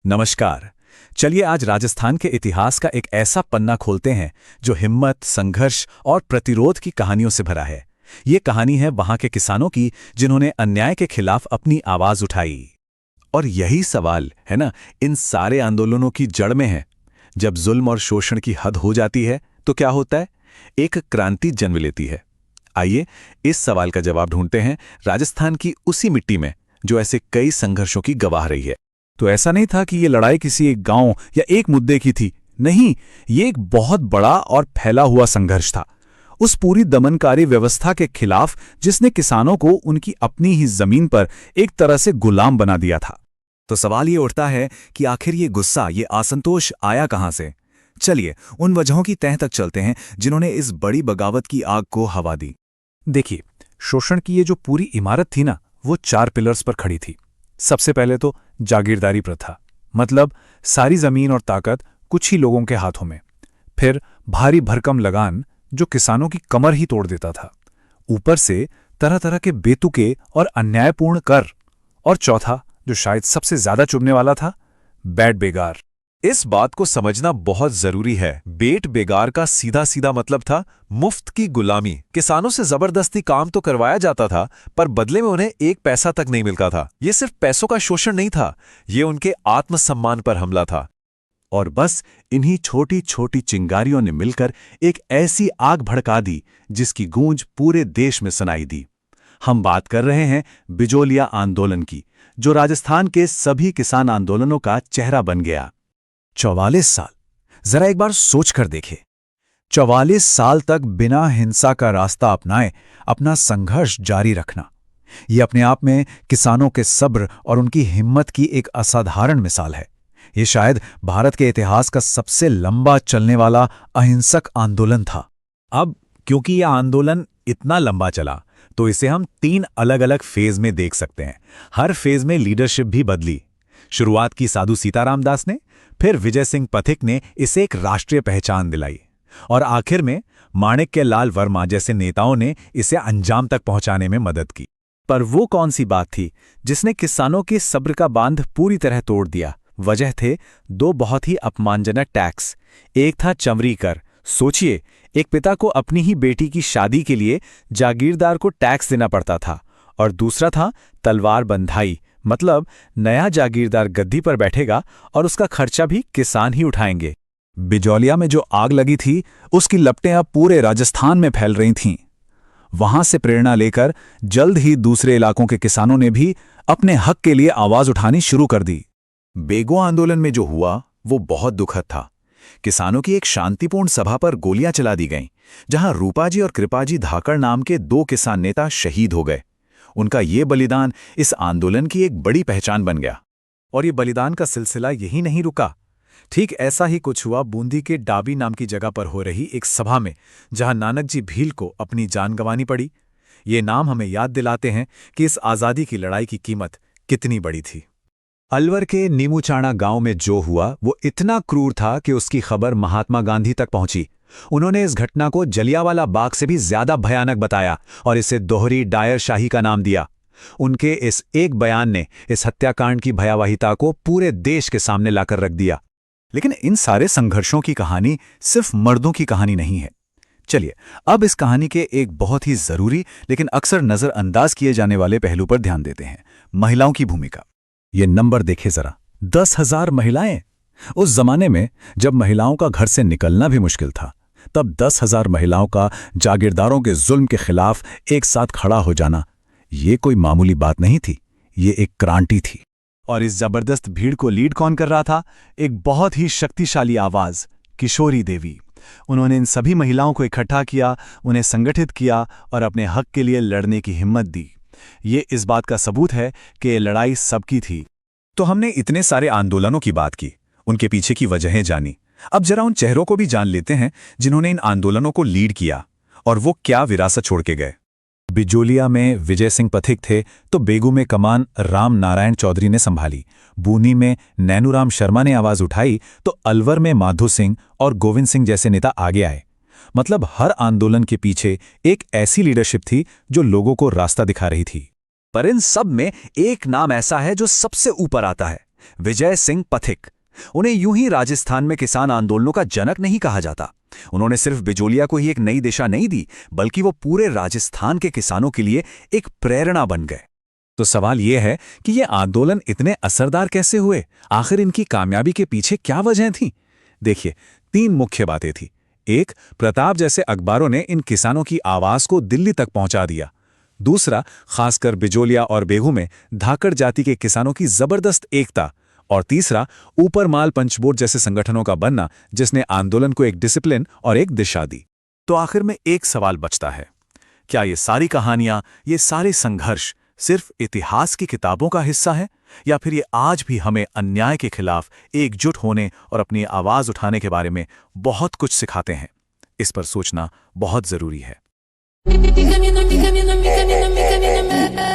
नमस्कार। चलिए आज राजस्थान के इतिहास का एक ऐसा पन्ना खोलते हैं जो हिम्मत, संघर्ष और प्रतिरोध की कहानियों से भरा है। ये कहानी है वहां के किसानों की जिन्होंने अन्याय के खिलाफ अपनी आवाज उठाई। और यही सवाल है ना, इन सारे आंदोलनों की जड़ में है। जब जुल्म और शोषण की हद हो जाती है तो क्या होता है? एक क्रांति जन्म लेती है। आइए इस सवाल का जवाब ढूंढते हैं राजस्थान की उसी मिट्टी में जो ऐसे कई संघर्षों की गवाह रही है। तो ऐसा नहीं था कि ये लड़ाई किसी एक गांव या एक मुद्दे की थी। नहीं, ये एक बहुत बड़ा और फैला हुआ संघर्ष था, उस पूरी दमनकारी व्यवस्था के खिलाफ जिसने किसानों को उनकी अपनी ही जमीन पर एक तरह से गुलाम बना दिया था। तो सवाल ये उठता है कि आखिर ये गुस्सा, ये असंतोष आया कहां से? चलिए उन वजहों की तह तक चलते हैं जिन्होंने इस बड़ी बगावत की आग को हवा दी। देखिए, शोषण की ये जो पूरी इमारत थी ना, वो 4 पिलर्स पर खड़ी थी। सबसे पहले तो जागीरदारी प्रथा, मतलब सारी जमीन और ताकत कुछ ही लोगों के हाथों में। फिर भारी भरकम लगान जो किसानों की कमर ही तोड़ देता था। ऊपर से तरह तरह के बेतुके और अन्यायपूर्ण कर। और चौथा, जो शायद सबसे ज्यादा चुभने वाला था, बैठ बेगार। इस बात को समझना बहुत जरूरी है। बेट बेगार का सीधा सीधा मतलब था मुफ्त की गुलामी। किसानों से जबरदस्ती काम तो करवाया जाता था, पर बदले में उन्हें एक पैसा तक नहीं मिलता था। ये सिर्फ पैसों का शोषण नहीं था, ये उनके आत्मसम्मान पर हमला था। और बस इन्हीं छोटी छोटी चिंगारियों ने मिलकर एक ऐसी आग भड़का दी जिसकी गूंज पूरे देश में सुनाई दी। हम बात कर रहे हैं बिजोलिया आंदोलन की, जो राजस्थान के सभी किसान आंदोलनों का चेहरा बन गया। 44 साल, जरा एक बार सोच कर देखें। 44 साल तक बिना हिंसा का रास्ता अपनाए अपना संघर्ष जारी रखना, यह अपने आप में किसानों के सब्र और उनकी हिम्मत की एक असाधारण मिसाल है। यह शायद भारत के इतिहास का सबसे लंबा चलने वाला अहिंसक आंदोलन था। अब क्योंकि यह आंदोलन इतना लंबा चला, तो इसे हम 3 अलग अलग फेज में देख सकते हैं। हर फेज में लीडरशिप भी बदली। शुरुआत की साधु सीताराम दास ने, फिर विजय सिंह पथिक ने इसे एक राष्ट्रीय पहचान दिलाई, और आखिर में माणिक्य लाल वर्मा जैसे नेताओं ने इसे अंजाम तक पहुंचाने में मदद की। पर वो कौन सी बात थी जिसने किसानों के सब्र का बांध पूरी तरह तोड़ दिया? वजह थे 2 बहुत ही अपमानजनक टैक्स। एक था चमरी कर। सोचिए, एक पिता को अपनी ही बेटी की शादी के लिए जागीरदार को टैक्स देना पड़ता था। और दूसरा था तलवार बंधाई, मतलब नया जागीरदार गद्दी पर बैठेगा और उसका खर्चा भी किसान ही उठाएंगे। बिजौलिया में जो आग लगी थी, उसकी लपटें अब पूरे राजस्थान में फैल रही थीं। वहां से प्रेरणा लेकर जल्द ही दूसरे इलाकों के किसानों ने भी अपने हक के लिए आवाज उठानी शुरू कर दी। बेगो आंदोलन में जो हुआ वो बहुत दुखद था। किसानों की एक शांतिपूर्ण सभा पर गोलियां चला दी गईं, जहां रूपाजी और कृपाजी धाकड़ नाम के 2 किसान नेता शहीद हो गए। उनका ये बलिदान इस आंदोलन की एक बड़ी पहचान बन गया। और ये बलिदान का सिलसिला यही नहीं रुका। ठीक ऐसा ही कुछ हुआ बूंदी के डाबी नाम की जगह पर हो रही एक सभा में, जहां नानक जी भील को अपनी जान गंवानी पड़ी। ये नाम हमें याद दिलाते हैं कि इस आज़ादी की लड़ाई की कीमत कितनी बड़ी थी। अलवर के नीमूचाणा गांव में जो हुआ वो इतना क्रूर था कि उसकी खबर महात्मा गांधी तक पहुंची। उन्होंने इस घटना को जलियांवाला बाग से भी ज्यादा भयानक बताया और इसे दोहरी डायरशाही का नाम दिया। उनके इस एक बयान ने इस हत्याकांड की भयावहिता को पूरे देश के सामने लाकर रख दिया। लेकिन इन सारे संघर्षों की कहानी सिर्फ मर्दों की कहानी नहीं है। चलिए अब इस कहानी के एक बहुत ही जरूरी लेकिन अक्सर नजरअंदाज किए जाने वाले पहलू पर ध्यान देते हैं, महिलाओं की भूमिका। ये नंबर देखे जरा, 10,000 महिलाएं। उस जमाने में जब महिलाओं का घर से निकलना भी मुश्किल था, तब 10,000 महिलाओं का जागीरदारों के जुल्म के खिलाफ एक साथ खड़ा हो जाना, ये कोई मामूली बात नहीं थी, ये एक क्रांति थी। और इस जबरदस्त भीड़ को लीड कौन कर रहा था? एक बहुत ही शक्तिशाली आवाज, किशोरी देवी। उन्होंने इन सभी महिलाओं को इकट्ठा किया, उन्हें संगठित किया और अपने हक के लिए लड़ने की हिम्मत दी। ये इस बात का सबूत है कि लड़ाई सबकी थी। तो हमने इतने सारे आंदोलनों की बात की, उनके पीछे की वजहें जानी। अब जरा उन चेहरों को भी जान लेते हैं जिन्होंने इन आंदोलनों को लीड किया और वो क्या विरासत छोड़ के गए। बिजोलिया में विजय सिंह पथिक थे, तो बेगू में कमान राम नारायण चौधरी ने संभाली। बूनी में नैनूराम शर्मा ने आवाज उठाई, तो अलवर में माधो सिंह और गोविंद सिंह जैसे नेता आगे आए। मतलब हर आंदोलन के पीछे एक ऐसी लीडरशिप थी जो लोगों को रास्ता दिखा रही थी। पर इन सब में एक नाम ऐसा है जो सबसे ऊपर आता है, विजय सिंह पथिक। उन्हें यूं ही राजस्थान में किसान आंदोलनों का जनक नहीं कहा जाता। उन्होंने सिर्फ बिजोलिया को ही एक नई दिशा नहीं दी, बल्कि वो पूरे राजस्थान के किसानों के लिए एक प्रेरणा बन गए। तो सवाल यह है कि ये आंदोलन इतने असरदार कैसे हुए? आखिर इनकी कामयाबी के पीछे क्या वजह थी? देखिए, 3 मुख्य बातें थी। एक, प्रताप जैसे अखबारों ने इन किसानों की आवाज को दिल्ली तक पहुंचा दिया। दूसरा, खासकर बिजोलिया और बेगू में धाकड़ जाति के किसानों की जबरदस्त एकता। और तीसरा, ऊपर माल पंचबोर्ड जैसे संगठनों का बनना, जिसने आंदोलन को एक डिसिप्लिन और एक दिशा दी। तो आखिर में एक सवाल बचता है, क्या ये सारी कहानियां, ये सारे संघर्ष सिर्फ इतिहास की किताबों का हिस्सा है, या फिर ये आज भी हमें अन्याय के खिलाफ एकजुट होने और अपनी आवाज उठाने के बारे में बहुत कुछ सिखाते हैं? इस पर सोचना बहुत जरूरी है। Mi camino, mi camino, mi camino, mi camino, mi camino.